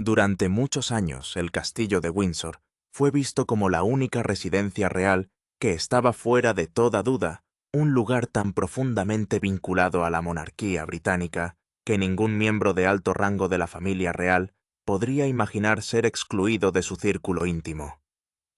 Durante muchos años, el castillo de Windsor fue visto como la única residencia real que estaba fuera de toda duda, un lugar tan profundamente vinculado a la monarquía británica que ningún miembro de alto rango de la familia real podría imaginar ser excluido de su círculo íntimo.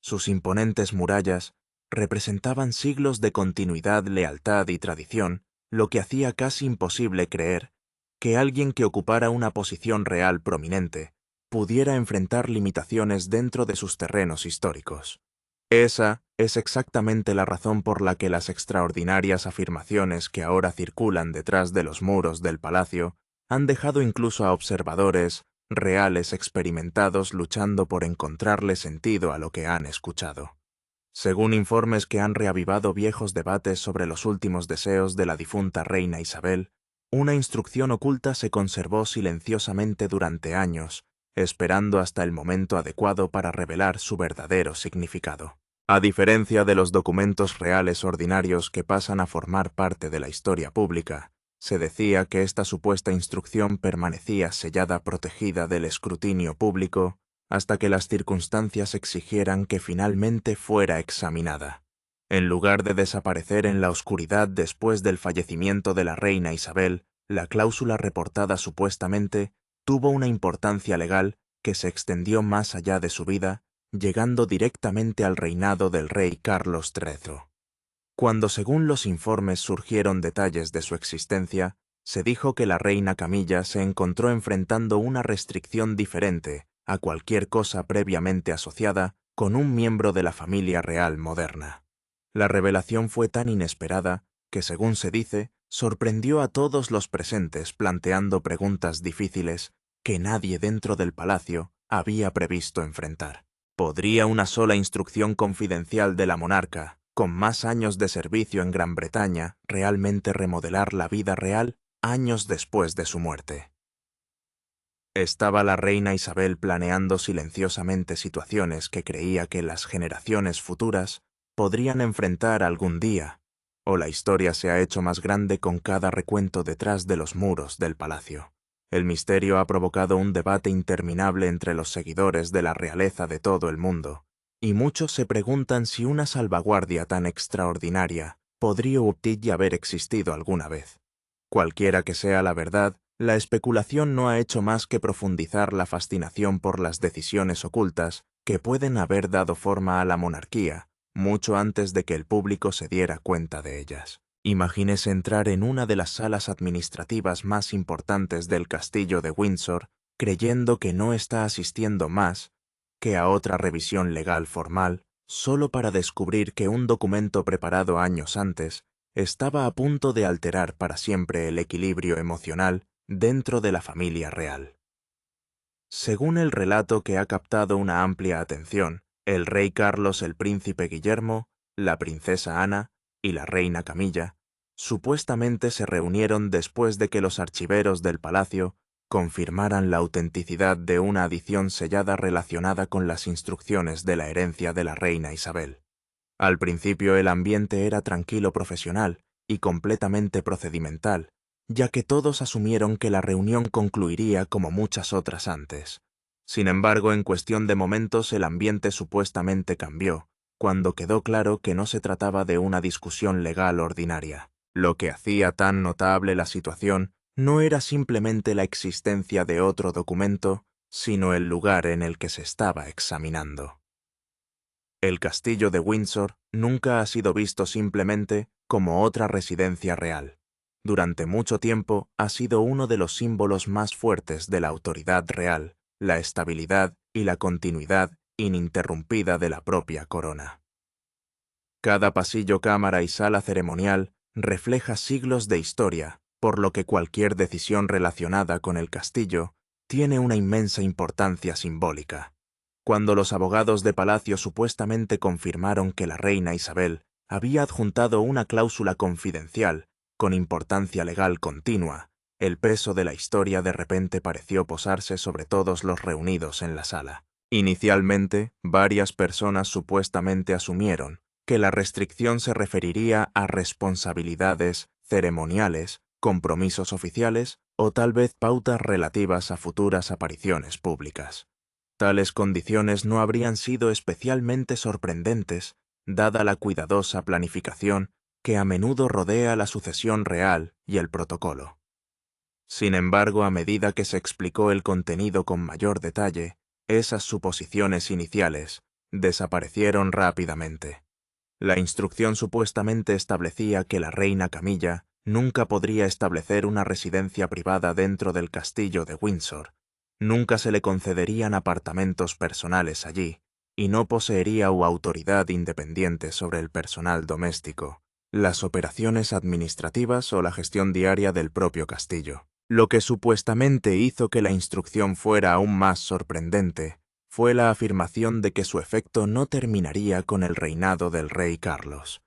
Sus imponentes murallas representaban siglos de continuidad, lealtad y tradición, lo que hacía casi imposible creer que alguien que ocupara una posición real prominente pudiera enfrentar limitaciones dentro de sus terrenos históricos. Esa es exactamente la razón por la que las extraordinarias afirmaciones que ahora circulan detrás de los muros del palacio han dejado incluso a observadores reales experimentados luchando por encontrarle sentido a lo que han escuchado. Según informes que han reavivado viejos debates sobre los últimos deseos de la difunta reina Isabel, una instrucción oculta se conservó silenciosamente durante años, esperando hasta el momento adecuado para revelar su verdadero significado. A diferencia de los documentos reales ordinarios que pasan a formar parte de la historia pública, se decía que esta supuesta instrucción permanecía sellada protegida del escrutinio público hasta que las circunstancias exigieran que finalmente fuera examinada. En lugar de desaparecer en la oscuridad después del fallecimiento de la reina Isabel, la cláusula reportada supuestamente tuvo una importancia legal que se extendió más allá de su vida, llegando directamente al reinado del rey Carlos III. Cuando según los informes surgieron detalles de su existencia, se dijo que la reina Camilla se encontró enfrentando una restricción diferente a cualquier cosa previamente asociada con un miembro de la familia real moderna. La revelación fue tan inesperada que, según se dice, sorprendió a todos los presentes planteando preguntas difíciles que nadie dentro del palacio había previsto enfrentar. ¿Podría una sola instrucción confidencial de la monarca, con más años de servicio en Gran Bretaña, realmente remodelar la vida real años después de su muerte? ¿Estaba la reina Isabel planeando silenciosamente situaciones que creía que las generaciones futuras podrían enfrentar algún día, o la historia se ha hecho más grande con cada recuento detrás de los muros del palacio? El misterio ha provocado un debate interminable entre los seguidores de la realeza de todo el mundo, y muchos se preguntan si una salvaguardia tan extraordinaria podría haber existido alguna vez. Cualquiera que sea la verdad, la especulación no ha hecho más que profundizar la fascinación por las decisiones ocultas que pueden haber dado forma a la monarquía, mucho antes de que el público se diera cuenta de ellas. Imagínese entrar en una de las salas administrativas más importantes del castillo de Windsor, creyendo que no está asistiendo más que a otra revisión legal formal, solo para descubrir que un documento preparado años antes estaba a punto de alterar para siempre el equilibrio emocional dentro de la familia real. Según el relato que ha captado una amplia atención, el rey Carlos, el príncipe Guillermo, la princesa Ana y la reina Camilla supuestamente se reunieron después de que los archiveros del palacio confirmaran la autenticidad de una adición sellada relacionada con las instrucciones de la herencia de la reina Isabel. Al principio el ambiente era tranquilo, profesional y completamente procedimental, ya que todos asumieron que la reunión concluiría como muchas otras antes. Sin embargo, en cuestión de momentos el ambiente supuestamente cambió, cuando quedó claro que no se trataba de una discusión legal ordinaria. Lo que hacía tan notable la situación no era simplemente la existencia de otro documento, sino el lugar en el que se estaba examinando. El castillo de Windsor nunca ha sido visto simplemente como otra residencia real. Durante mucho tiempo ha sido uno de los símbolos más fuertes de la autoridad real, la estabilidad y la continuidad ininterrumpida de la propia corona. Cada pasillo, cámara y sala ceremonial refleja siglos de historia, por lo que cualquier decisión relacionada con el castillo tiene una inmensa importancia simbólica. Cuando los abogados de palacio supuestamente confirmaron que la reina Isabel había adjuntado una cláusula confidencial con importancia legal continua, el peso de la historia de repente pareció posarse sobre todos los reunidos en la sala. Inicialmente, varias personas supuestamente asumieron que la restricción se referiría a responsabilidades ceremoniales, compromisos oficiales o tal vez pautas relativas a futuras apariciones públicas. Tales condiciones no habrían sido especialmente sorprendentes, dada la cuidadosa planificación que a menudo rodea la sucesión real y el protocolo. Sin embargo, a medida que se explicó el contenido con mayor detalle, esas suposiciones iniciales desaparecieron rápidamente. La instrucción supuestamente establecía que la reina Camilla nunca podría establecer una residencia privada dentro del castillo de Windsor, nunca se le concederían apartamentos personales allí, y no poseería autoridad independiente sobre el personal doméstico, las operaciones administrativas o la gestión diaria del propio castillo. Lo que supuestamente hizo que la instrucción fuera aún más sorprendente fue la afirmación de que su efecto no terminaría con el reinado del rey Carlos.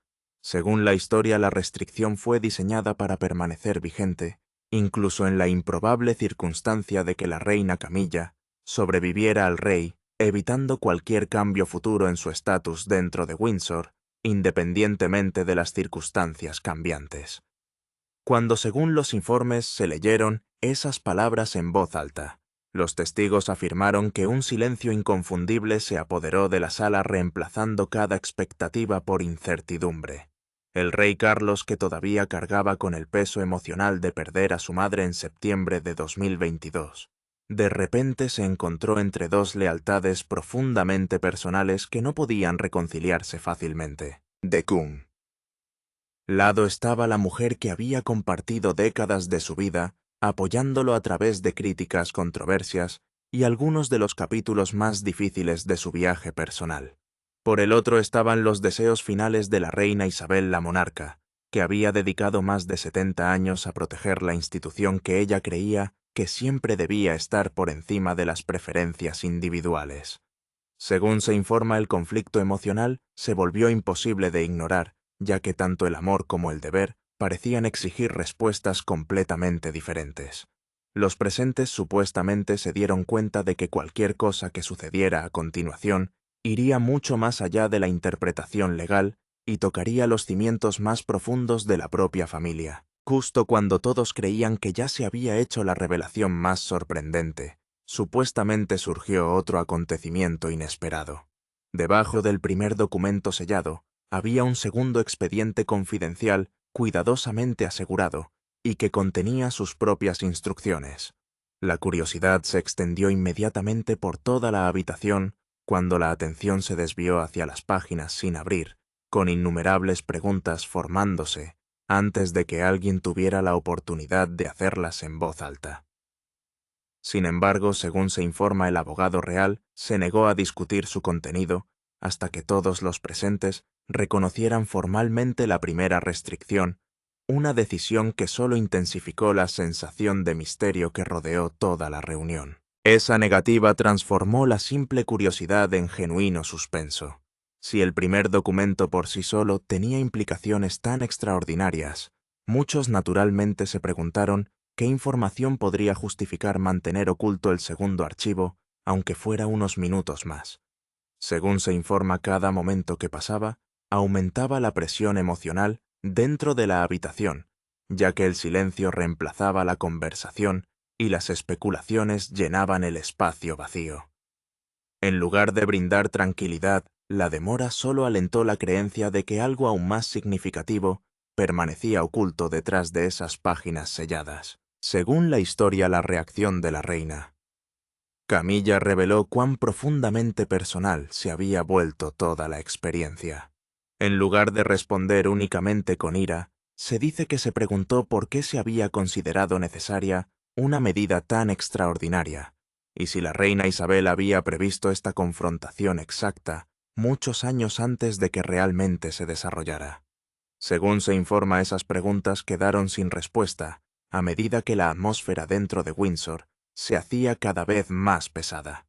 Según la historia, la restricción fue diseñada para permanecer vigente, incluso en la improbable circunstancia de que la reina Camilla sobreviviera al rey, evitando cualquier cambio futuro en su estatus dentro de Windsor, independientemente de las circunstancias cambiantes. Cuando, según los informes, se leyeron esas palabras en voz alta, los testigos afirmaron que un silencio inconfundible se apoderó de la sala, reemplazando cada expectativa por incertidumbre. El rey Carlos, que todavía cargaba con el peso emocional de perder a su madre en septiembre de 2022, de repente se encontró entre dos lealtades profundamente personales que no podían reconciliarse fácilmente. De un lado estaba la mujer que había compartido décadas de su vida, apoyándolo a través de críticas, controversias y algunos de los capítulos más difíciles de su viaje personal. Por el otro estaban los deseos finales de la reina Isabel la monarca, que había dedicado más de 70 años a proteger la institución que ella creía que siempre debía estar por encima de las preferencias individuales. Según se informa, el conflicto emocional se volvió imposible de ignorar, ya que tanto el amor como el deber parecían exigir respuestas completamente diferentes. Los presentes supuestamente se dieron cuenta de que cualquier cosa que sucediera a continuación iría mucho más allá de la interpretación legal y tocaría los cimientos más profundos de la propia familia, justo cuando todos creían que ya se había hecho la revelación más sorprendente. Supuestamente surgió otro acontecimiento inesperado. Debajo del primer documento sellado, había un segundo expediente confidencial cuidadosamente asegurado y que contenía sus propias instrucciones. La curiosidad se extendió inmediatamente por toda la habitación cuando la atención se desvió hacia las páginas sin abrir, con innumerables preguntas formándose antes de que alguien tuviera la oportunidad de hacerlas en voz alta. Sin embargo, según se informa, el abogado real se negó a discutir su contenido hasta que todos los presentes reconocieran formalmente la primera restricción, una decisión que solo intensificó la sensación de misterio que rodeó toda la reunión. Esa negativa transformó la simple curiosidad en genuino suspenso. Si el primer documento por sí solo tenía implicaciones tan extraordinarias, muchos naturalmente se preguntaron qué información podría justificar mantener oculto el segundo archivo, aunque fuera unos minutos más. Según se informa, cada momento que pasaba, aumentaba la presión emocional dentro de la habitación, ya que el silencio reemplazaba la conversación y las especulaciones llenaban el espacio vacío. En lugar de brindar tranquilidad, la demora solo alentó la creencia de que algo aún más significativo permanecía oculto detrás de esas páginas selladas. Según la historia, la reacción de la reina Camilla reveló cuán profundamente personal se había vuelto toda la experiencia. En lugar de responder únicamente con ira, se dice que se preguntó por qué se había considerado necesaria una medida tan extraordinaria, y si la reina Isabel había previsto esta confrontación exacta muchos años antes de que realmente se desarrollara. Según se informa, esas preguntas quedaron sin respuesta a medida que la atmósfera dentro de Windsor se hacía cada vez más pesada.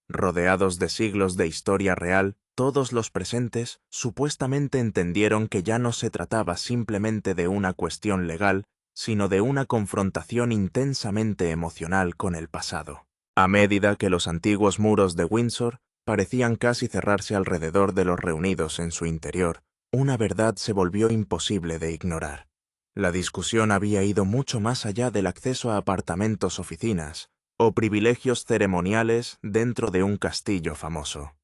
Rodeados de siglos de historia real, todos los presentes supuestamente entendieron que ya no se trataba simplemente de una cuestión legal, sino de una confrontación intensamente emocional con el pasado. A medida que los antiguos muros de Windsor parecían casi cerrarse alrededor de los reunidos en su interior, una verdad se volvió imposible de ignorar. La discusión había ido mucho más allá del acceso a apartamentos, oficinas o privilegios ceremoniales dentro de un castillo famoso.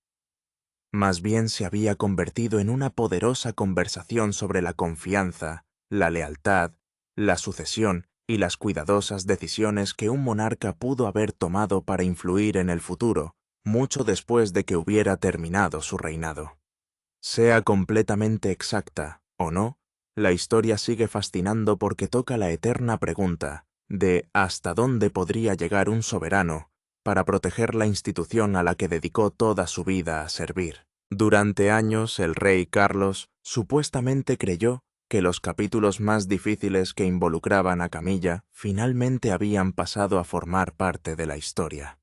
Más bien se había convertido en una poderosa conversación sobre la confianza, la lealtad, la sucesión y las cuidadosas decisiones que un monarca pudo haber tomado para influir en el futuro, mucho después de que hubiera terminado su reinado. Sea completamente exacta o no, la historia sigue fascinando porque toca la eterna pregunta de hasta dónde podría llegar un soberano para proteger la institución a la que dedicó toda su vida a servir. Durante años, el rey Carlos supuestamente creyó que los capítulos más difíciles que involucraban a Camilla finalmente habían pasado a formar parte de la historia.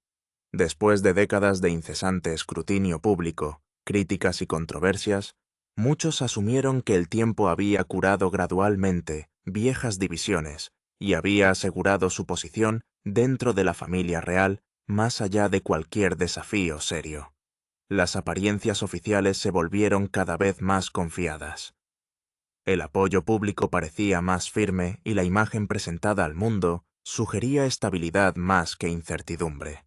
Después de décadas de incesante escrutinio público, críticas y controversias, muchos asumieron que el tiempo había curado gradualmente viejas divisiones y había asegurado su posición dentro de la familia real más allá de cualquier desafío serio. Las apariencias oficiales se volvieron cada vez más confiadas. El apoyo público parecía más firme y la imagen presentada al mundo sugería estabilidad más que incertidumbre.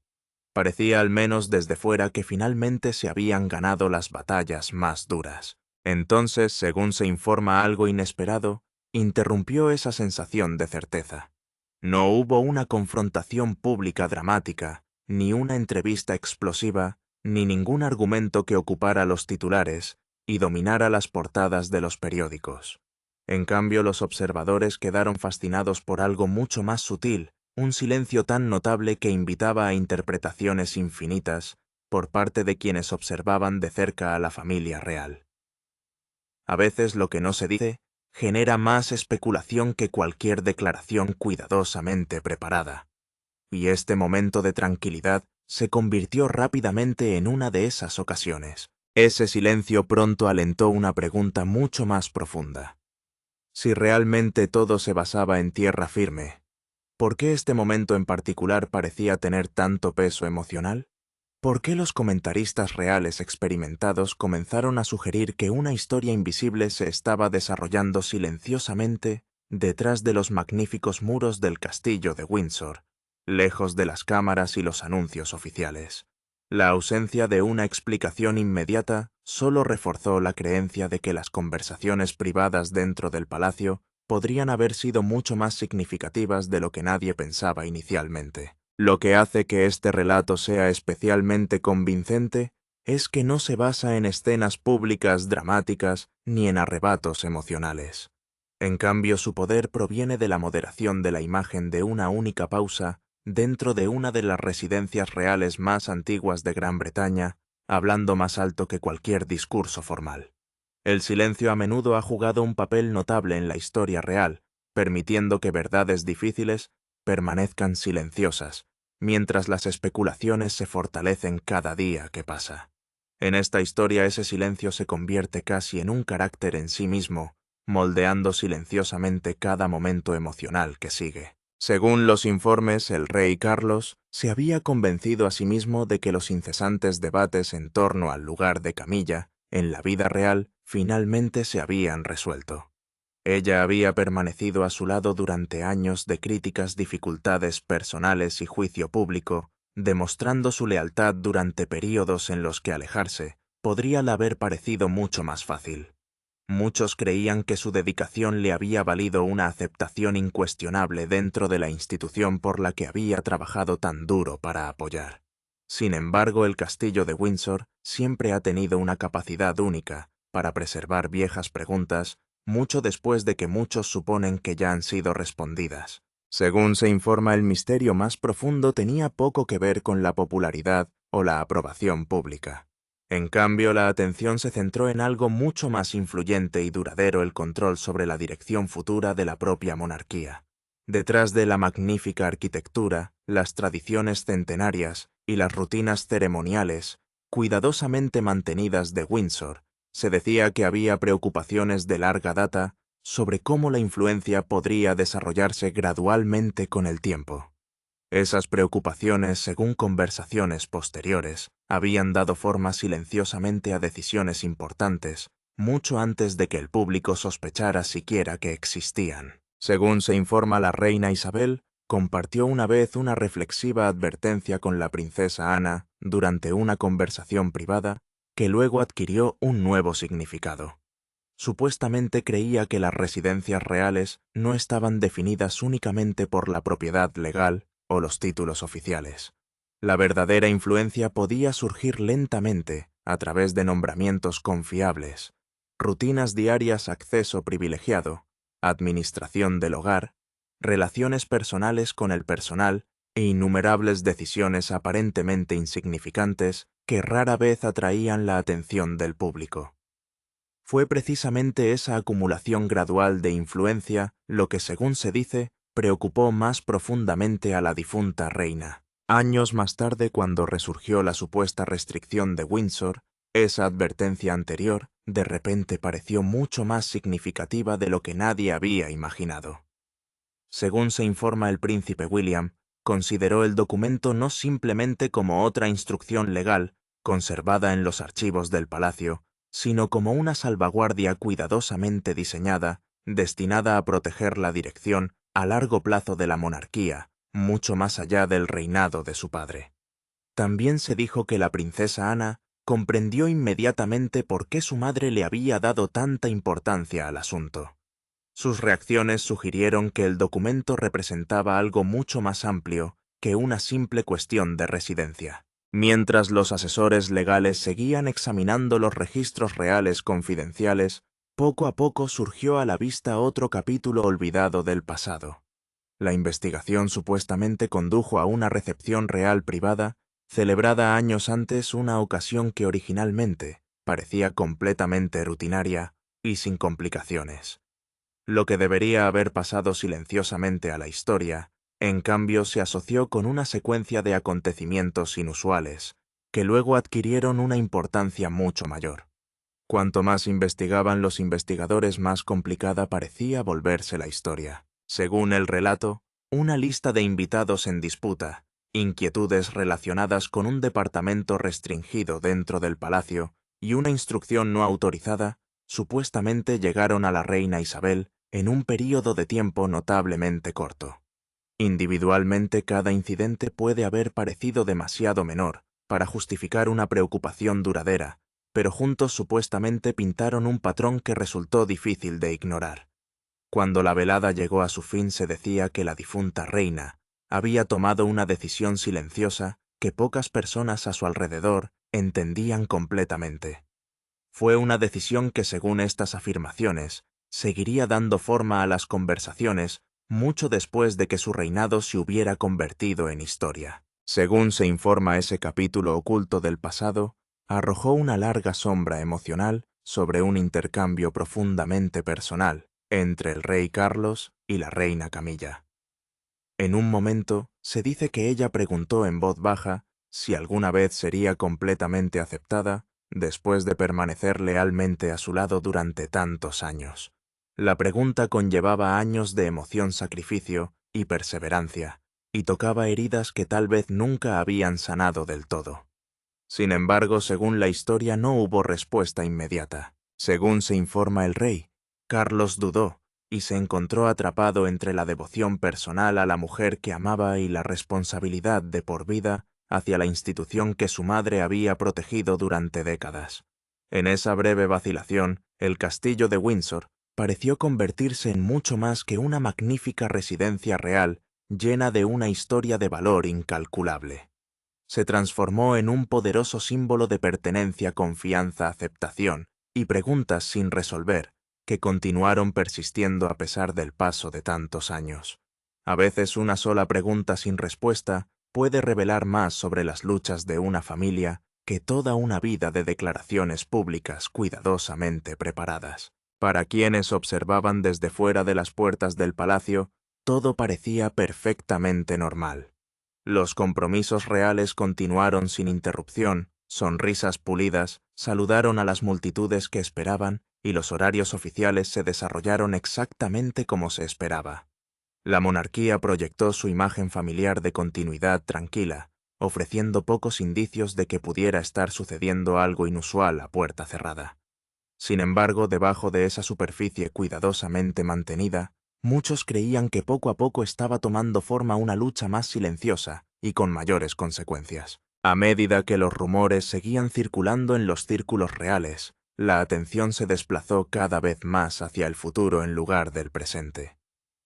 Parecía al menos desde fuera que finalmente se habían ganado las batallas más duras. Entonces, según se informa, algo inesperado interrumpió esa sensación de certeza. No hubo una confrontación pública dramática, ni una entrevista explosiva, ni ningún argumento que ocupara los titulares y dominara las portadas de los periódicos. En cambio, los observadores quedaron fascinados por algo mucho más sutil, un silencio tan notable que invitaba a interpretaciones infinitas por parte de quienes observaban de cerca a la familia real. A veces lo que no se dice genera más especulación que cualquier declaración cuidadosamente preparada. Y este momento de tranquilidad se convirtió rápidamente en una de esas ocasiones. Ese silencio pronto alentó una pregunta mucho más profunda. Si realmente todo se basaba en tierra firme, ¿por qué este momento en particular parecía tener tanto peso emocional? ¿Por qué los comentaristas reales experimentados comenzaron a sugerir que una historia invisible se estaba desarrollando silenciosamente detrás de los magníficos muros del castillo de Windsor, lejos de las cámaras y los anuncios oficiales? La ausencia de una explicación inmediata solo reforzó la creencia de que las conversaciones privadas dentro del palacio podrían haber sido mucho más significativas de lo que nadie pensaba inicialmente. Lo que hace que este relato sea especialmente convincente es que no se basa en escenas públicas dramáticas ni en arrebatos emocionales. En cambio, su poder proviene de la moderación de la imagen de una única pausa dentro de una de las residencias reales más antiguas de Gran Bretaña, hablando más alto que cualquier discurso formal. El silencio a menudo ha jugado un papel notable en la historia real, permitiendo que verdades difíciles permanezcan silenciosas, mientras las especulaciones se fortalecen cada día que pasa. En esta historia ese silencio se convierte casi en un carácter en sí mismo, moldeando silenciosamente cada momento emocional que sigue. Según los informes, el rey Carlos se había convencido a sí mismo de que los incesantes debates en torno al lugar de Camilla, en la vida real, finalmente se habían resuelto. Ella había permanecido a su lado durante años de críticas dificultades personales y juicio público, demostrando su lealtad durante períodos en los que alejarse podría le haber parecido mucho más fácil. Muchos creían que su dedicación le había valido una aceptación incuestionable dentro de la institución por la que había trabajado tan duro para apoyar. Sin embargo, el castillo de Windsor siempre ha tenido una capacidad única para preservar viejas preguntas mucho después de que muchos suponen que ya han sido respondidas. Según se informa, el misterio más profundo tenía poco que ver con la popularidad o la aprobación pública. En cambio, la atención se centró en algo mucho más influyente y duradero: el control sobre la dirección futura de la propia monarquía. Detrás de la magnífica arquitectura, las tradiciones centenarias y las rutinas ceremoniales, cuidadosamente mantenidas de Windsor, se decía que había preocupaciones de larga data sobre cómo la influencia podría desarrollarse gradualmente con el tiempo. Esas preocupaciones, según conversaciones posteriores, habían dado forma silenciosamente a decisiones importantes, mucho antes de que el público sospechara siquiera que existían. Según se informa, la reina Isabel compartió una vez una reflexiva advertencia con la princesa Ana durante una conversación privada que luego adquirió un nuevo significado. Supuestamente creía que las residencias reales no estaban definidas únicamente por la propiedad legal o los títulos oficiales. La verdadera influencia podía surgir lentamente a través de nombramientos confiables, rutinas diarias, acceso privilegiado, administración del hogar, relaciones personales con el personal e innumerables decisiones aparentemente insignificantes que rara vez atraían la atención del público. Fue precisamente esa acumulación gradual de influencia lo que, según se dice, preocupó más profundamente a la difunta reina. Años más tarde, cuando resurgió la supuesta restricción de Windsor, esa advertencia anterior de repente pareció mucho más significativa de lo que nadie había imaginado. Según se informa, el príncipe William consideró el documento no simplemente como otra instrucción legal conservada en los archivos del palacio, sino como una salvaguardia cuidadosamente diseñada, destinada a proteger la dirección a largo plazo de la monarquía, mucho más allá del reinado de su padre. También se dijo que la princesa Ana comprendió inmediatamente por qué su madre le había dado tanta importancia al asunto. Sus reacciones sugirieron que el documento representaba algo mucho más amplio que una simple cuestión de residencia. Mientras los asesores legales seguían examinando los registros reales confidenciales, poco a poco surgió a la vista otro capítulo olvidado del pasado. La investigación supuestamente condujo a una recepción real privada, celebrada años antes, una ocasión que originalmente parecía completamente rutinaria y sin complicaciones. Lo que debería haber pasado silenciosamente a la historia, en cambio, se asoció con una secuencia de acontecimientos inusuales, que luego adquirieron una importancia mucho mayor. Cuanto más investigaban los investigadores, más complicada parecía volverse la historia. Según el relato, una lista de invitados en disputa, inquietudes relacionadas con un departamento restringido dentro del palacio y una instrucción no autorizada, supuestamente llegaron a la reina Isabel en un período de tiempo notablemente corto. Individualmente, cada incidente puede haber parecido demasiado menor para justificar una preocupación duradera, pero juntos supuestamente pintaron un patrón que resultó difícil de ignorar. Cuando la velada llegó a su fin, se decía que la difunta reina había tomado una decisión silenciosa que pocas personas a su alrededor entendían completamente. Fue una decisión que, según estas afirmaciones, seguiría dando forma a las conversaciones mucho después de que su reinado se hubiera convertido en historia. Según se informa, ese capítulo oculto del pasado arrojó una larga sombra emocional sobre un intercambio profundamente personal entre el rey Carlos y la reina Camilla. En un momento, se dice que ella preguntó en voz baja si alguna vez sería completamente aceptada después de permanecer lealmente a su lado durante tantos años. La pregunta conllevaba años de emoción, sacrificio y perseverancia, y tocaba heridas que tal vez nunca habían sanado del todo. Sin embargo, según la historia, no hubo respuesta inmediata. Según se informa, el rey Carlos dudó y se encontró atrapado entre la devoción personal a la mujer que amaba y la responsabilidad de por vida hacia la institución que su madre había protegido durante décadas. En esa breve vacilación, el castillo de Windsor pareció convertirse en mucho más que una magnífica residencia real llena de una historia de valor incalculable. Se transformó en un poderoso símbolo de pertenencia, confianza, aceptación y preguntas sin resolver que continuaron persistiendo a pesar del paso de tantos años. A veces una sola pregunta sin respuesta puede revelar más sobre las luchas de una familia que toda una vida de declaraciones públicas cuidadosamente preparadas. Para quienes observaban desde fuera de las puertas del palacio, todo parecía perfectamente normal. Los compromisos reales continuaron sin interrupción, sonrisas pulidas saludaron a las multitudes que esperaban y los horarios oficiales se desarrollaron exactamente como se esperaba. La monarquía proyectó su imagen familiar de continuidad tranquila, ofreciendo pocos indicios de que pudiera estar sucediendo algo inusual a puerta cerrada. Sin embargo, debajo de esa superficie cuidadosamente mantenida, Muchos creían que poco a poco estaba tomando forma una lucha más silenciosa y con mayores consecuencias. A medida que los rumores seguían circulando en los círculos reales, la atención se desplazó cada vez más hacia el futuro en lugar del presente.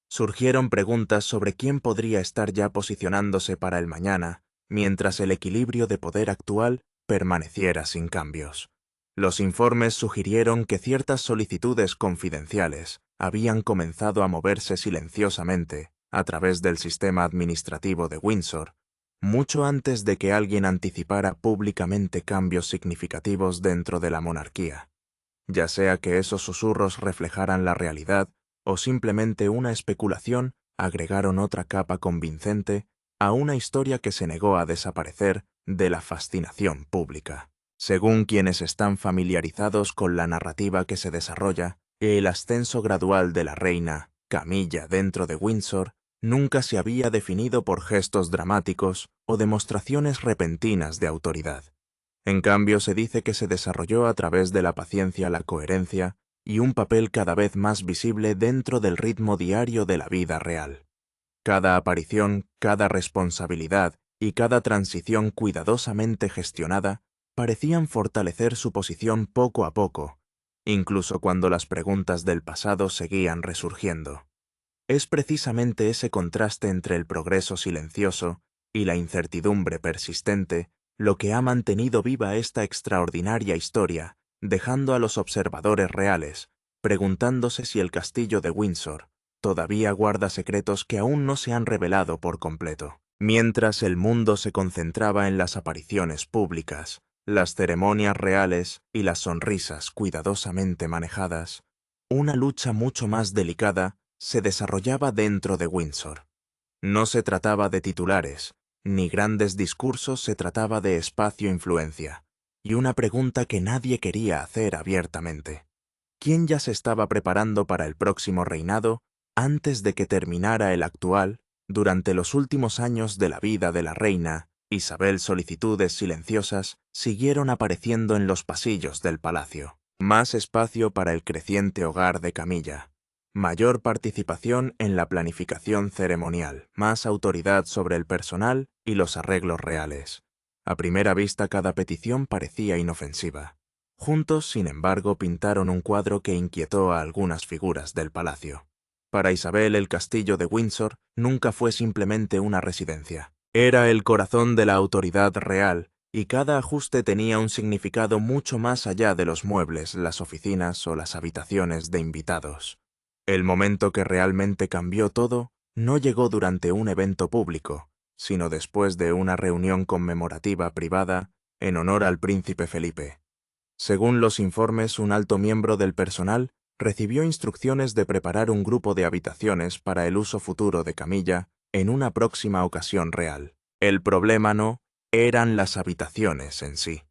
Surgieron preguntas sobre quién podría estar ya posicionándose para el mañana, mientras el equilibrio de poder actual permaneciera sin cambios. Los informes sugirieron que ciertas solicitudes confidenciales habían comenzado a moverse silenciosamente a través del sistema administrativo de Windsor, mucho antes de que alguien anticipara públicamente cambios significativos dentro de la monarquía, ya sea que esos susurros reflejaran la realidad o simplemente una especulación. Agregaron otra capa convincente a una historia que se negó a desaparecer de la fascinación pública. Según quienes están familiarizados con la narrativa que se desarrolla, el ascenso gradual de la reina Camilla dentro de Windsor nunca se había definido por gestos dramáticos o demostraciones repentinas de autoridad. En cambio, se dice que se desarrolló a través de la paciencia, la coherencia y un papel cada vez más visible dentro del ritmo diario de la vida real. Cada aparición, cada responsabilidad y cada transición cuidadosamente gestionada parecían fortalecer su posición poco a poco, incluso cuando las preguntas del pasado seguían resurgiendo. Es precisamente ese contraste entre el progreso silencioso y la incertidumbre persistente lo que ha mantenido viva esta extraordinaria historia, dejando a los observadores reales preguntándose si el castillo de Windsor todavía guarda secretos que aún no se han revelado por completo. Mientras el mundo se concentraba en las apariciones públicas, las ceremonias reales y las sonrisas cuidadosamente manejadas, una lucha mucho más delicada se desarrollaba dentro de Windsor. No se trataba de titulares, ni grandes discursos, se trataba de espacio-influencia, y una pregunta que nadie quería hacer abiertamente. ¿Quién ya se estaba preparando para el próximo reinado antes de que terminara el actual? Durante los últimos años de la vida de la reina Isabel, solicitudes silenciosas siguieron apareciendo en los pasillos del palacio. Más espacio para el creciente hogar de Camilla, mayor participación en la planificación ceremonial, más autoridad sobre el personal y los arreglos reales. A primera vista cada petición parecía inofensiva. Juntos, sin embargo, pintaron un cuadro que inquietó a algunas figuras del palacio. Para Isabel, el castillo de Windsor nunca fue simplemente una residencia. Era el corazón de la autoridad real, y cada ajuste tenía un significado mucho más allá de los muebles, las oficinas o las habitaciones de invitados. El momento que realmente cambió todo no llegó durante un evento público, sino después de una reunión conmemorativa privada en honor al príncipe Felipe. Según los informes, un alto miembro del personal recibió instrucciones de preparar un grupo de habitaciones para el uso futuro de Camilla en una próxima ocasión real. El problema no eran las habitaciones en sí.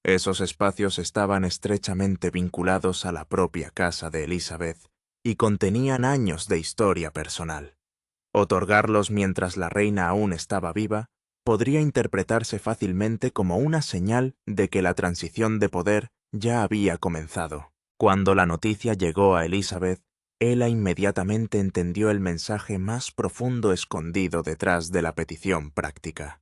Esos espacios estaban estrechamente vinculados a la propia casa de Elizabeth y contenían años de historia personal. Otorgarlos mientras la reina aún estaba viva podría interpretarse fácilmente como una señal de que la transición de poder ya había comenzado. Cuando la noticia llegó a Elizabeth, ella inmediatamente entendió el mensaje más profundo escondido detrás de la petición práctica.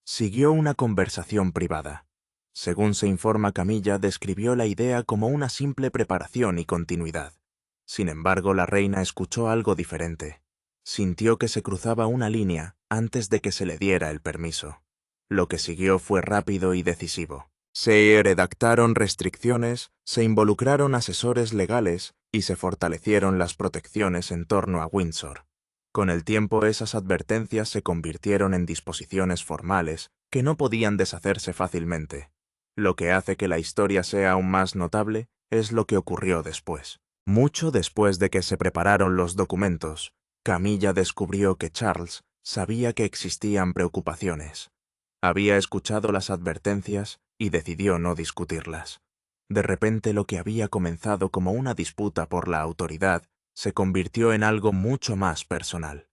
Siguió una conversación privada. Según se informa, Camilla describió la idea como una simple preparación y continuidad. Sin embargo, la reina escuchó algo diferente. Sintió que se cruzaba una línea antes de que se le diera el permiso. Lo que siguió fue rápido y decisivo. Se redactaron restricciones, se involucraron asesores legales y se fortalecieron las protecciones en torno a Windsor. Con el tiempo, esas advertencias se convirtieron en disposiciones formales que no podían deshacerse fácilmente. Lo que hace que la historia sea aún más notable es lo que ocurrió después. Mucho después de que se prepararon los documentos, Camilla descubrió que Charles sabía que existían preocupaciones. Había escuchado las advertencias y decidió no discutirlas. De repente, lo que había comenzado como una disputa por la autoridad se convirtió en algo mucho más personal.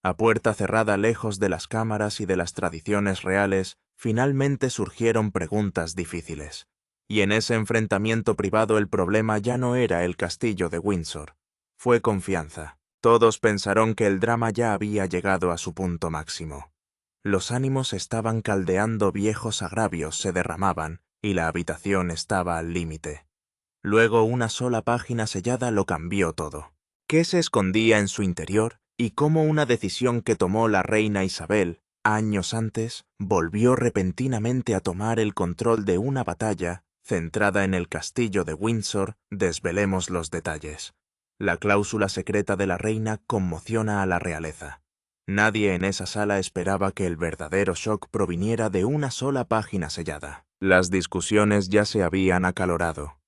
A puerta cerrada, lejos de las cámaras y de las tradiciones reales, finalmente surgieron preguntas difíciles. Y en ese enfrentamiento privado el problema ya no era el castillo de Windsor. Fue confianza. Todos pensaron que el drama ya había llegado a su punto máximo. Los ánimos estaban caldeando, viejos agravios se derramaban, y la habitación estaba al límite. Luego una sola página sellada lo cambió todo. ¿Qué se escondía en su interior? Y cómo una decisión que tomó la reina Isabel, años antes, volvió repentinamente a tomar el control de una batalla centrada en el castillo de Windsor. Desvelemos los detalles. La cláusula secreta de la reina conmociona a la realeza. Nadie en esa sala esperaba que el verdadero shock proviniera de una sola página sellada. Las discusiones ya se habían acalorado.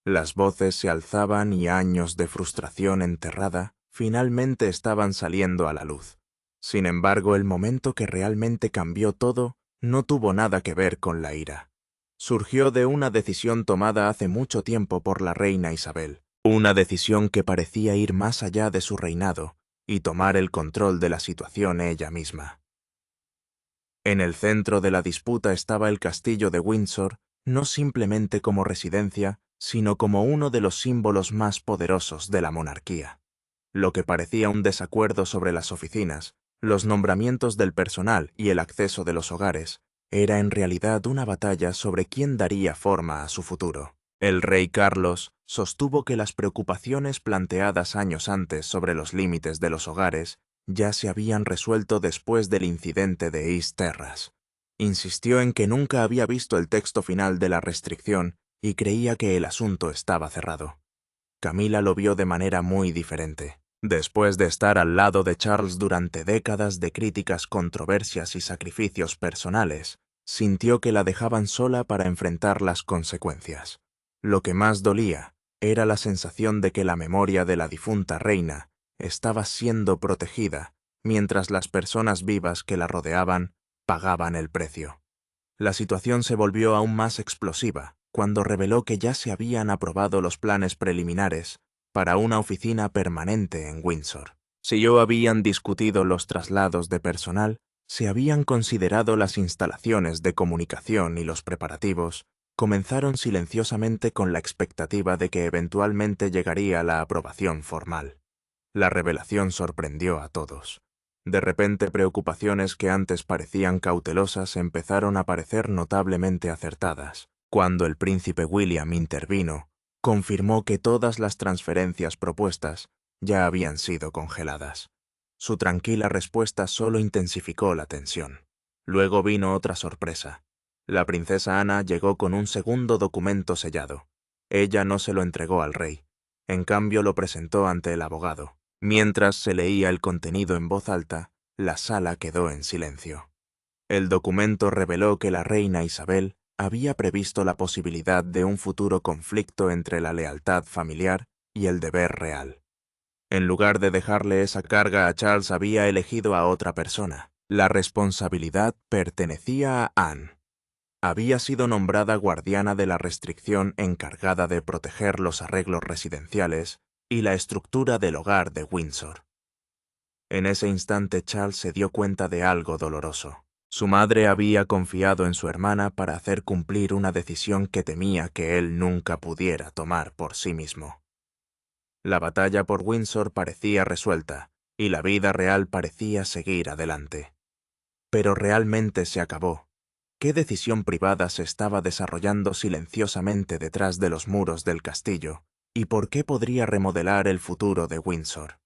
Las voces se alzaban y años de frustración enterrada finalmente estaban saliendo a la luz. Sin embargo, el momento que realmente cambió todo no tuvo nada que ver con la ira. Surgió de una decisión tomada hace mucho tiempo por la reina Isabel, una decisión que parecía ir más allá de su reinado y tomar el control de la situación ella misma. En el centro de la disputa estaba el castillo de Windsor, no simplemente como residencia, sino como uno de los símbolos más poderosos de la monarquía. Lo que parecía un desacuerdo sobre las oficinas, los nombramientos del personal y el acceso de los hogares, era en realidad una batalla sobre quién daría forma a su futuro. El rey Carlos sostuvo que las preocupaciones planteadas años antes sobre los límites de los hogares ya se habían resuelto después del incidente de East Terras. Insistió en que nunca había visto el texto final de la restricción y creía que el asunto estaba cerrado. Camila lo vio de manera muy diferente. Después de estar al lado de Charles durante décadas de críticas, controversias y sacrificios personales, sintió que la dejaban sola para enfrentar las consecuencias. Lo que más dolía era la sensación de que la memoria de la difunta reina estaba siendo protegida, mientras las personas vivas que la rodeaban pagaban el precio. La situación se volvió aún más explosiva cuando reveló que ya se habían aprobado los planes preliminares para una oficina permanente en Windsor. Si ya habían discutido los traslados de personal, se habían considerado las instalaciones de comunicación y los preparativos, comenzaron silenciosamente con la expectativa de que eventualmente llegaría la aprobación formal. La revelación sorprendió a todos. De repente, preocupaciones que antes parecían cautelosas empezaron a parecer notablemente acertadas. Cuando el príncipe William intervino, confirmó que todas las transferencias propuestas ya habían sido congeladas. Su tranquila respuesta solo intensificó la tensión. Luego vino otra sorpresa. La princesa Ana llegó con un segundo documento sellado. Ella no se lo entregó al rey. En cambio, lo presentó ante el abogado. Mientras se leía el contenido en voz alta, la sala quedó en silencio. El documento reveló que la reina Isabel había previsto la posibilidad de un futuro conflicto entre la lealtad familiar y el deber real. En lugar de dejarle esa carga a Charles, había elegido a otra persona. La responsabilidad pertenecía a Anne. Había sido nombrada guardiana de la restricción encargada de proteger los arreglos residenciales y la estructura del hogar de Windsor. En ese instante Charles se dio cuenta de algo doloroso. Su madre había confiado en su hermana para hacer cumplir una decisión que temía que él nunca pudiera tomar por sí mismo. La batalla por Windsor parecía resuelta, y la vida real parecía seguir adelante. Pero realmente se acabó. ¿Qué decisión privada se estaba desarrollando silenciosamente detrás de los muros del castillo? ¿Y por qué podría remodelar el futuro de Windsor?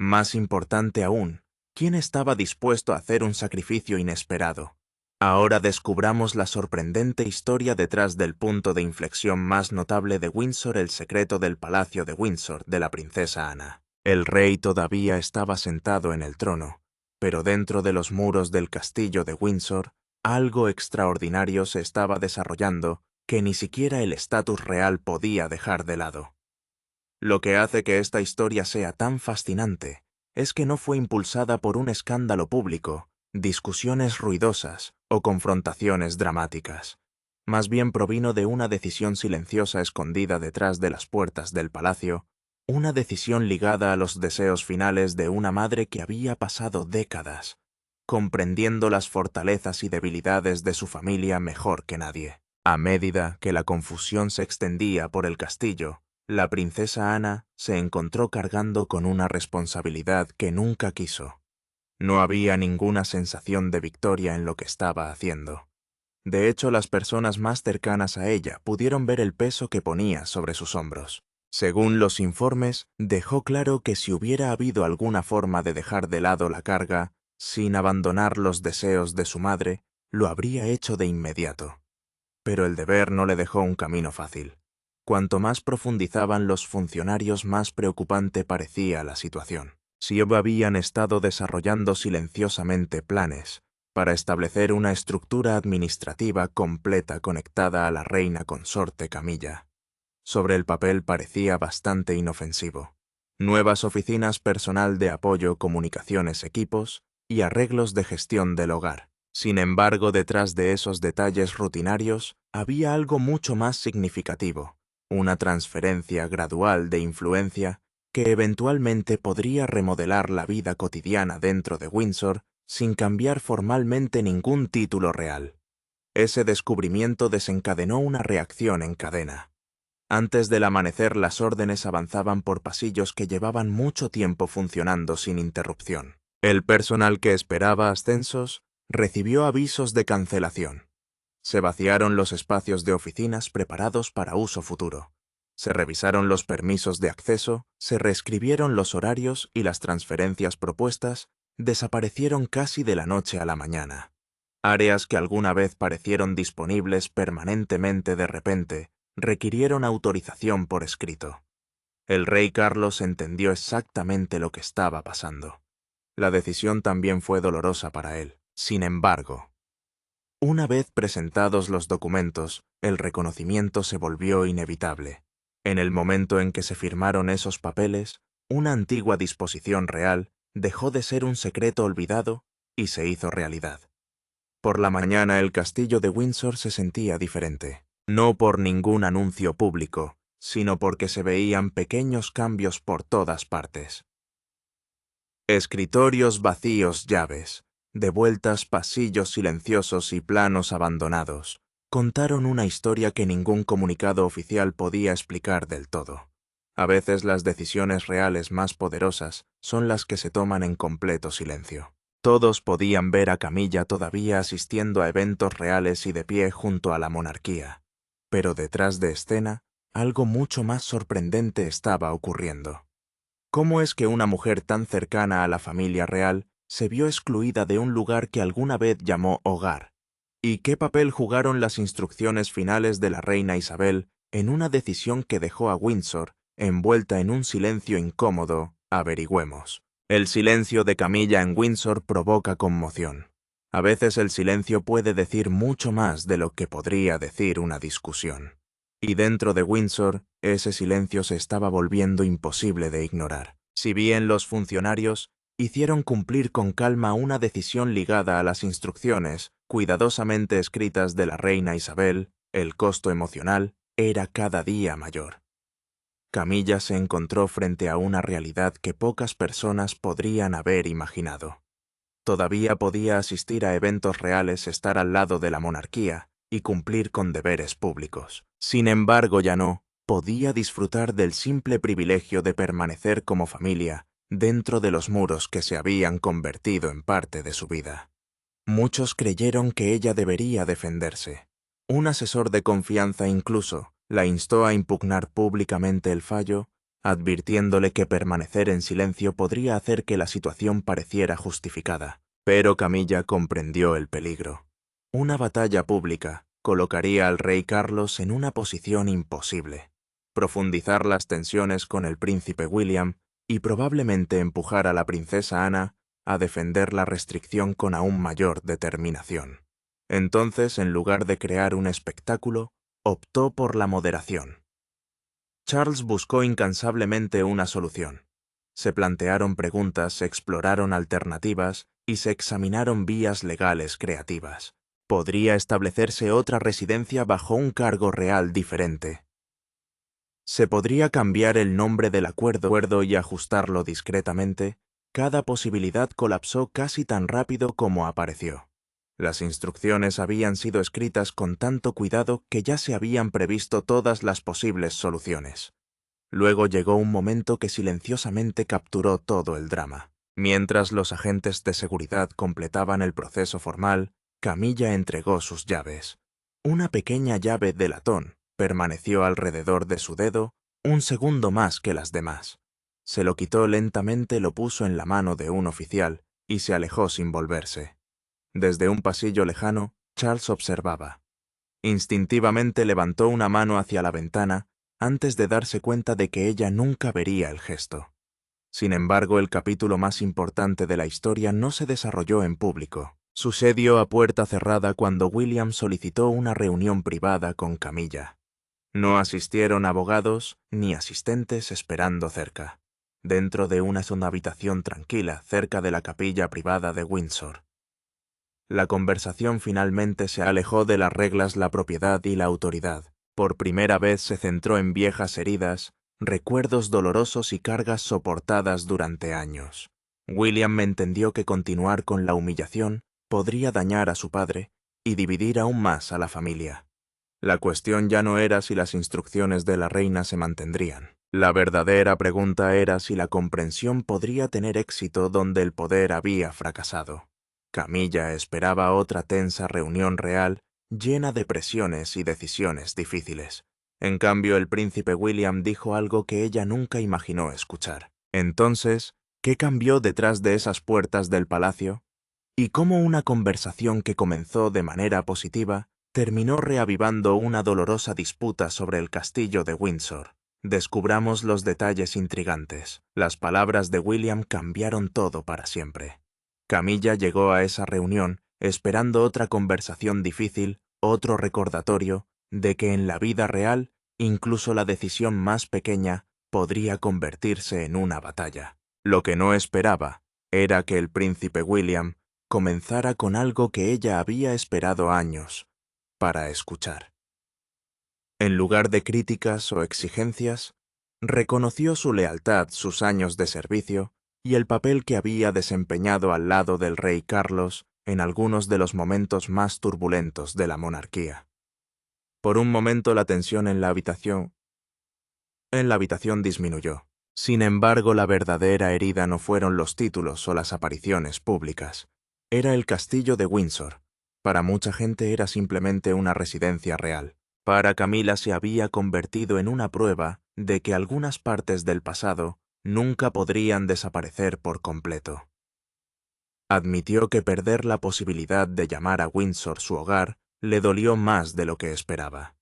Más importante aún, ¿quién estaba dispuesto a hacer un sacrificio inesperado? Ahora descubramos la sorprendente historia detrás del punto de inflexión más notable de Windsor, el secreto del Palacio de Windsor de la princesa Ana. El rey todavía estaba sentado en el trono, pero dentro de los muros del castillo de Windsor, algo extraordinario se estaba desarrollando que ni siquiera el estatus real podía dejar de lado. Lo que hace que esta historia sea tan fascinante es que no fue impulsada por un escándalo público, discusiones ruidosas o confrontaciones dramáticas. Más bien provino de una decisión silenciosa escondida detrás de las puertas del palacio, una decisión ligada a los deseos finales de una madre que había pasado décadas comprendiendo las fortalezas y debilidades de su familia mejor que nadie. A medida que la confusión se extendía por el castillo, La princesa Ana se encontró cargando con una responsabilidad que nunca quiso. No había ninguna sensación de victoria en lo que estaba haciendo. De hecho, las personas más cercanas a ella pudieron ver el peso que ponía sobre sus hombros. Según los informes, dejó claro que si hubiera habido alguna forma de dejar de lado la carga, sin abandonar los deseos de su madre, lo habría hecho de inmediato. Pero el deber no le dejó un camino fácil. Cuanto más profundizaban los funcionarios, más preocupante parecía la situación. Si habían estado desarrollando silenciosamente planes para establecer una estructura administrativa completa conectada a la reina consorte Camilla. Sobre el papel parecía bastante inofensivo. Nuevas oficinas, personal de apoyo, comunicaciones, equipos y arreglos de gestión del hogar. Sin embargo, detrás de esos detalles rutinarios había algo mucho más significativo, una transferencia gradual de influencia que eventualmente podría remodelar la vida cotidiana dentro de Windsor sin cambiar formalmente ningún título real. Ese descubrimiento desencadenó una reacción en cadena. Antes del amanecer, las órdenes avanzaban por pasillos que llevaban mucho tiempo funcionando sin interrupción. El personal que esperaba ascensos recibió avisos de cancelación. Se vaciaron los espacios de oficinas preparados para uso futuro. Se revisaron los permisos de acceso, se reescribieron los horarios y las transferencias propuestas desaparecieron casi de la noche a la mañana. Áreas que alguna vez parecieron disponibles permanentemente de repente requirieron autorización por escrito. El rey Carlos entendió exactamente lo que estaba pasando. La decisión también fue dolorosa para él. Sin embargo, una vez presentados los documentos, el reconocimiento se volvió inevitable. En el momento en que se firmaron esos papeles, una antigua disposición real dejó de ser un secreto olvidado y se hizo realidad. Por la mañana el castillo de Windsor se sentía diferente. No por ningún anuncio público, sino porque se veían pequeños cambios por todas partes. Escritorios vacíos, llaves, devueltas, pasillos silenciosos y planos abandonados, contaron una historia que ningún comunicado oficial podía explicar del todo. A veces las decisiones reales más poderosas son las que se toman en completo silencio. Todos podían ver a Camilla todavía asistiendo a eventos reales y de pie junto a la monarquía. Pero detrás de escena, algo mucho más sorprendente estaba ocurriendo. ¿Cómo es que una mujer tan cercana a la familia real se vio excluida de un lugar que alguna vez llamó hogar? ¿Y qué papel jugaron las instrucciones finales de la reina Isabel en una decisión que dejó a Windsor envuelta en un silencio incómodo? Averigüemos. El silencio de Camilla en Windsor provoca conmoción. A veces el silencio puede decir mucho más de lo que podría decir una discusión. Y dentro de Windsor, ese silencio se estaba volviendo imposible de ignorar. Si bien los funcionarios hicieron cumplir con calma una decisión ligada a las instrucciones cuidadosamente escritas de la reina Isabel, el costo emocional era cada día mayor. Camilla se encontró frente a una realidad que pocas personas podrían haber imaginado. Todavía podía asistir a eventos reales, estar al lado de la monarquía y cumplir con deberes públicos. Sin embargo, ya no podía disfrutar del simple privilegio de permanecer como familia dentro de los muros que se habían convertido en parte de su vida. Muchos creyeron que ella debería defenderse. Un asesor de confianza incluso la instó a impugnar públicamente el fallo, advirtiéndole que permanecer en silencio podría hacer que la situación pareciera justificada. Pero Camilla comprendió el peligro. Una batalla pública colocaría al rey Carlos en una posición imposible, profundizar las tensiones con el príncipe William y probablemente empujar a la princesa Ana a defender la restricción con aún mayor determinación. Entonces, en lugar de crear un espectáculo, optó por la moderación. Charles buscó incansablemente una solución. Se plantearon preguntas, se exploraron alternativas y se examinaron vías legales creativas. ¿Podría establecerse otra residencia bajo un cargo real diferente? ¿Se podría cambiar el nombre del acuerdo y ajustarlo discretamente? Cada posibilidad colapsó casi tan rápido como apareció. Las instrucciones habían sido escritas con tanto cuidado que ya se habían previsto todas las posibles soluciones. Luego llegó un momento que silenciosamente capturó todo el drama. Mientras los agentes de seguridad completaban el proceso formal, Camilla entregó sus llaves. Una pequeña llave de latón permaneció alrededor de su dedo un segundo más que las demás. Se lo quitó lentamente, lo puso en la mano de un oficial y se alejó sin volverse. Desde un pasillo lejano, Charles observaba. Instintivamente levantó una mano hacia la ventana antes de darse cuenta de que ella nunca vería el gesto. Sin embargo, el capítulo más importante de la historia no se desarrolló en público. Sucedió a puerta cerrada cuando William solicitó una reunión privada con Camilla. No asistieron abogados ni asistentes esperando cerca, dentro de una habitación tranquila cerca de la capilla privada de Windsor. La conversación finalmente se alejó de las reglas, la propiedad y la autoridad. Por primera vez se centró en viejas heridas, recuerdos dolorosos y cargas soportadas durante años. William entendió que continuar con la humillación podría dañar a su padre y dividir aún más a la familia. La cuestión ya no era si las instrucciones de la reina se mantendrían. La verdadera pregunta era si la comprensión podría tener éxito donde el poder había fracasado. Camilla esperaba otra tensa reunión real, llena de presiones y decisiones difíciles. En cambio, el príncipe William dijo algo que ella nunca imaginó escuchar. Entonces, ¿qué cambió detrás de esas puertas del palacio? Y cómo una conversación que comenzó de manera positiva terminó reavivando una dolorosa disputa sobre el castillo de Windsor. Descubramos los detalles intrigantes. Las palabras de William cambiaron todo para siempre. Camilla llegó a esa reunión esperando otra conversación difícil, otro recordatorio de que en la vida real, incluso la decisión más pequeña podría convertirse en una batalla. Lo que no esperaba era que el príncipe William comenzara con algo que ella había esperado años para escuchar. En lugar de críticas o exigencias, reconoció su lealtad, sus años de servicio y el papel que había desempeñado al lado del rey Carlos en algunos de los momentos más turbulentos de la monarquía. Por un momento la tensión en la habitación disminuyó. Sin embargo, la verdadera herida no fueron los títulos o las apariciones públicas. Era el castillo de Windsor. Para mucha gente era simplemente una residencia real. Para Camila se había convertido en una prueba de que algunas partes del pasado nunca podrían desaparecer por completo. Admitió que perder la posibilidad de llamar a Windsor su hogar le dolió más de lo que esperaba.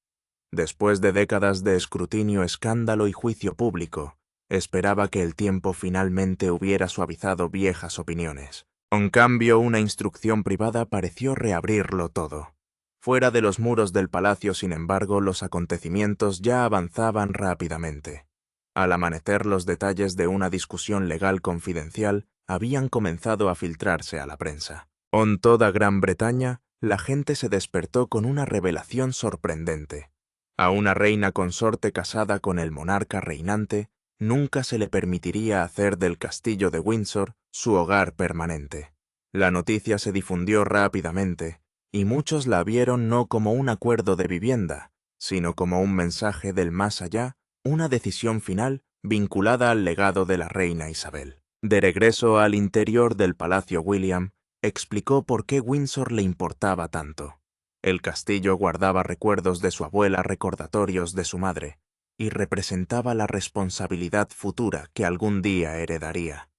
Después de décadas de escrutinio, escándalo y juicio público, esperaba que el tiempo finalmente hubiera suavizado viejas opiniones. En cambio, una instrucción privada pareció reabrirlo todo. Fuera de los muros del palacio, sin embargo, los acontecimientos ya avanzaban rápidamente. Al amanecer, los detalles de una discusión legal confidencial habían comenzado a filtrarse a la prensa. En toda Gran Bretaña, la gente se despertó con una revelación sorprendente. A una reina consorte casada con el monarca reinante, nunca se le permitiría hacer del castillo de Windsor su hogar permanente. La noticia se difundió rápidamente, y muchos la vieron no como un acuerdo de vivienda, sino como un mensaje del más allá, una decisión final vinculada al legado de la reina Isabel. De regreso al interior del Palacio, William explicó por qué Windsor le importaba tanto. El castillo guardaba recuerdos de su abuela, recordatorios de su madre, y representaba la responsabilidad futura que algún día heredaría.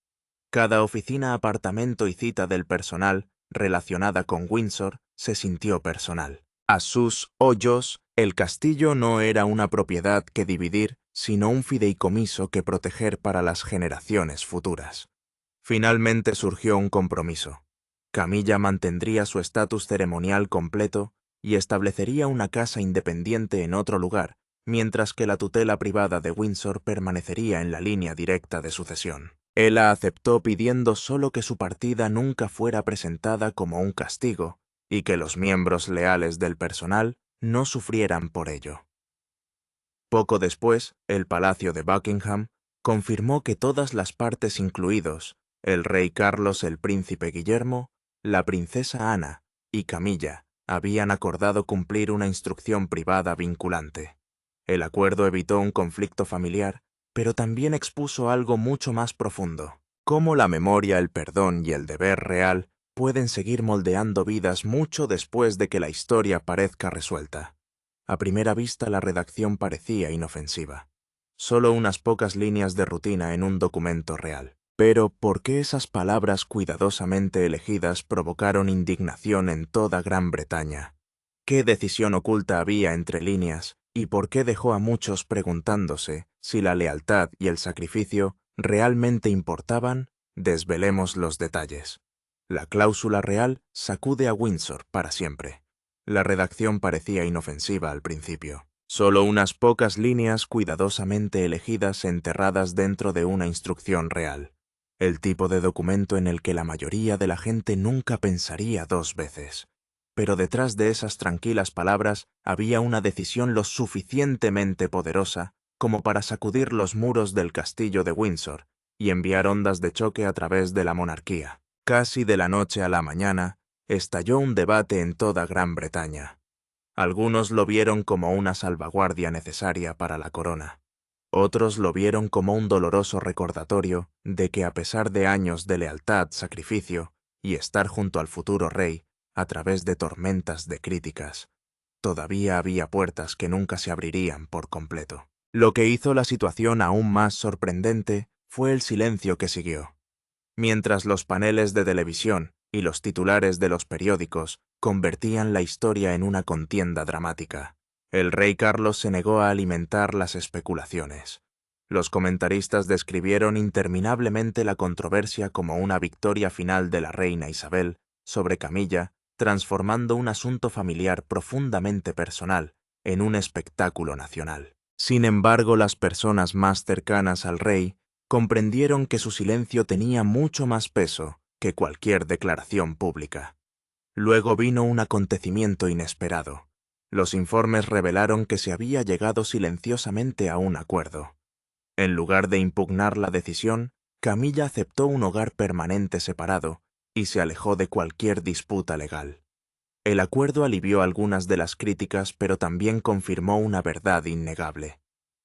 Cada oficina, apartamento y cita del personal relacionada con Windsor se sintió personal. A sus ojos, el castillo no era una propiedad que dividir, sino un fideicomiso que proteger para las generaciones futuras. Finalmente surgió un compromiso. Camilla mantendría su estatus ceremonial completo y establecería una casa independiente en otro lugar, mientras que la tutela privada de Windsor permanecería en la línea directa de sucesión. Ella aceptó pidiendo solo que su partida nunca fuera presentada como un castigo y que los miembros leales del personal no sufrieran por ello. Poco después, el Palacio de Buckingham confirmó que todas las partes, incluidos el rey Carlos, el príncipe Guillermo, la princesa Ana y Camilla, habían acordado cumplir una instrucción privada vinculante. El acuerdo evitó un conflicto familiar pero también expuso algo mucho más profundo: cómo la memoria, el perdón y el deber real pueden seguir moldeando vidas mucho después de que la historia parezca resuelta. A primera vista la redacción parecía inofensiva. Solo unas pocas líneas de rutina en un documento real. Pero, ¿por qué esas palabras cuidadosamente elegidas provocaron indignación en toda Gran Bretaña? ¿Qué decisión oculta había entre líneas? ¿Y por qué dejó a muchos preguntándose si la lealtad y el sacrificio realmente importaban? Desvelemos los detalles. La cláusula real sacude a Windsor para siempre. La redacción parecía inofensiva al principio. Solo unas pocas líneas cuidadosamente elegidas enterradas dentro de una instrucción real. El tipo de documento en el que la mayoría de la gente nunca pensaría dos veces. Pero detrás de esas tranquilas palabras había una decisión lo suficientemente poderosa como para sacudir los muros del castillo de Windsor y enviar ondas de choque a través de la monarquía. Casi de la noche a la mañana, estalló un debate en toda Gran Bretaña. Algunos lo vieron como una salvaguardia necesaria para la corona. Otros lo vieron como un doloroso recordatorio de que, a pesar de años de lealtad, sacrificio y estar junto al futuro rey, a través de tormentas de críticas, todavía había puertas que nunca se abrirían por completo. Lo que hizo la situación aún más sorprendente fue el silencio que siguió. Mientras los paneles de televisión y los titulares de los periódicos convertían la historia en una contienda dramática, el rey Carlos se negó a alimentar las especulaciones. Los comentaristas describieron interminablemente la controversia como una victoria final de la reina Isabel sobre Camilla, transformando un asunto familiar profundamente personal en un espectáculo nacional. Sin embargo, las personas más cercanas al rey comprendieron que su silencio tenía mucho más peso que cualquier declaración pública. Luego vino un acontecimiento inesperado. Los informes revelaron que se había llegado silenciosamente a un acuerdo. En lugar de impugnar la decisión, Camilla aceptó un hogar permanente separado y se alejó de cualquier disputa legal. El acuerdo alivió algunas de las críticas, pero también confirmó una verdad innegable.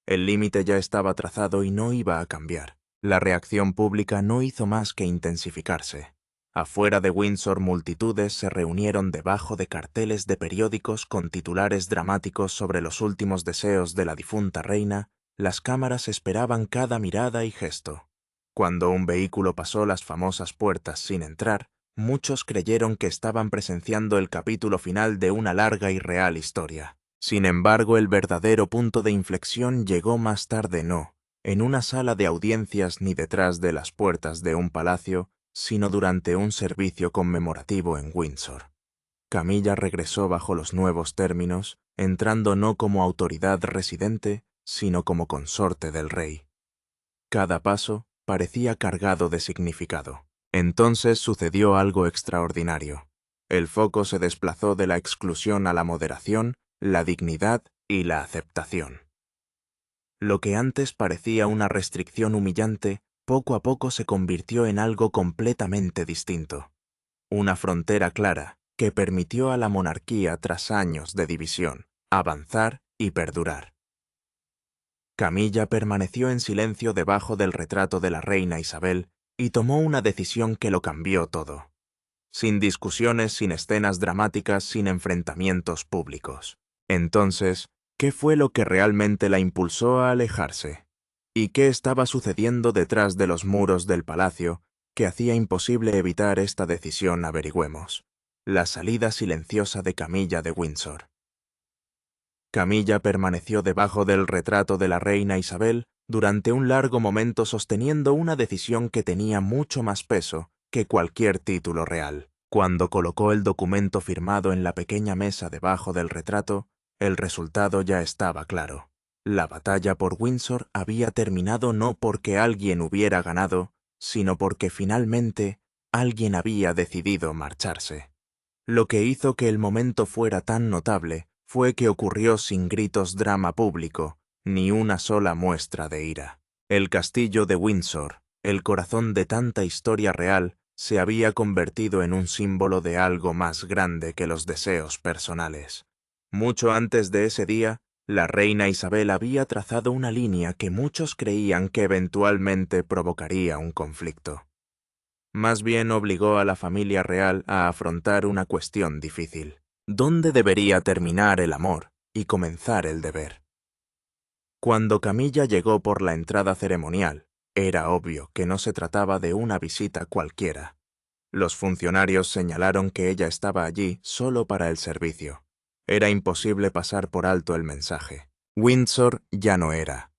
El límite ya estaba trazado y no iba a cambiar. La reacción pública no hizo más que intensificarse. Afuera de Windsor, multitudes se reunieron debajo de carteles de periódicos con titulares dramáticos sobre los últimos deseos de la difunta reina. Las cámaras esperaban cada mirada y gesto. Cuando un vehículo pasó las famosas puertas sin entrar, muchos creyeron que estaban presenciando el capítulo final de una larga y real historia. Sin embargo, el verdadero punto de inflexión llegó más tarde, no en una sala de audiencias ni detrás de las puertas de un palacio, sino durante un servicio conmemorativo en Windsor. Camilla regresó bajo los nuevos términos, entrando no como autoridad residente, sino como consorte del rey. Cada paso parecía cargado de significado. Entonces sucedió algo extraordinario. El foco se desplazó de la exclusión a la moderación, la dignidad y la aceptación. Lo que antes parecía una restricción humillante, poco a poco se convirtió en algo completamente distinto. Una frontera clara que permitió a la monarquía, tras años de división, avanzar y perdurar. Camilla permaneció en silencio debajo del retrato de la reina Isabel y tomó una decisión que lo cambió todo. Sin discusiones, sin escenas dramáticas, sin enfrentamientos públicos. Entonces, ¿qué fue lo que realmente la impulsó a alejarse? ¿Y qué estaba sucediendo detrás de los muros del palacio que hacía imposible evitar esta decisión? Averigüemos. La salida silenciosa de Camilla de Windsor. Camilla permaneció debajo del retrato de la reina Isabel durante un largo momento, sosteniendo una decisión que tenía mucho más peso que cualquier título real. Cuando colocó el documento firmado en la pequeña mesa debajo del retrato, el resultado ya estaba claro. La batalla por Windsor había terminado no porque alguien hubiera ganado, sino porque finalmente alguien había decidido marcharse. Lo que hizo que el momento fuera tan notable fue que ocurrió sin gritos, drama público, ni una sola muestra de ira. El castillo de Windsor, el corazón de tanta historia real, se había convertido en un símbolo de algo más grande que los deseos personales. Mucho antes de ese día, La reina Isabel había trazado una línea que muchos creían que eventualmente provocaría un conflicto. Más bien obligó a la familia real a afrontar una cuestión difícil. ¿Dónde debería terminar el amor y comenzar el deber? Cuando Camilla llegó por la entrada ceremonial, era obvio que no se trataba de una visita cualquiera. Los funcionarios señalaron que ella estaba allí solo para el servicio. Era imposible pasar por alto el mensaje. Windsor ya no era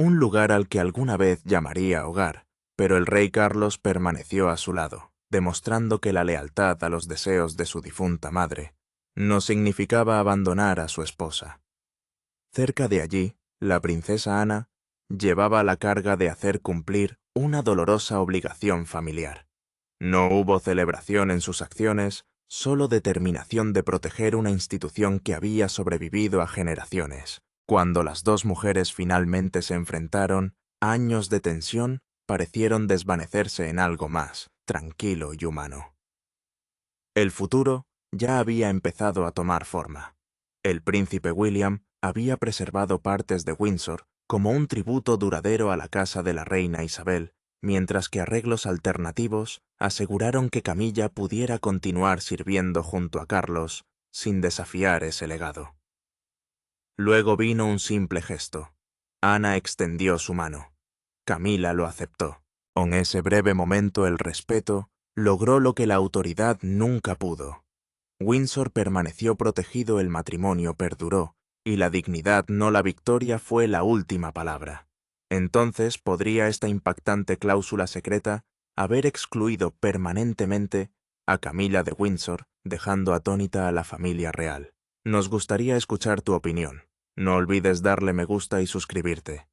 un lugar al que alguna vez llamaría hogar, pero el rey Carlos permaneció a su lado, demostrando que la lealtad a los deseos de su difunta madre no significaba abandonar a su esposa. Cerca de allí, la princesa Ana llevaba la carga de hacer cumplir una dolorosa obligación familiar. No hubo celebración en sus acciones, solo determinación de proteger una institución que había sobrevivido a generaciones. Cuando las dos mujeres finalmente se enfrentaron, años de tensión parecieron desvanecerse en algo más tranquilo y humano. El futuro ya había empezado a tomar forma. El príncipe William había preservado partes de Windsor como un tributo duradero a la casa de la reina Isabel, mientras que arreglos alternativos aseguraron que Camilla pudiera continuar sirviendo junto a Carlos sin desafiar ese legado. Luego vino un simple gesto. Ana extendió su mano. Camila lo aceptó. En ese breve momento el respeto logró lo que la autoridad nunca pudo. Windsor permaneció protegido, el matrimonio perduró, y la dignidad, no la victoria, fue la última palabra. Entonces, ¿podría esta impactante cláusula secreta haber excluido permanentemente a Camila de Windsor, dejando atónita a la familia real? Nos gustaría escuchar tu opinión. No olvides darle me gusta y suscribirte.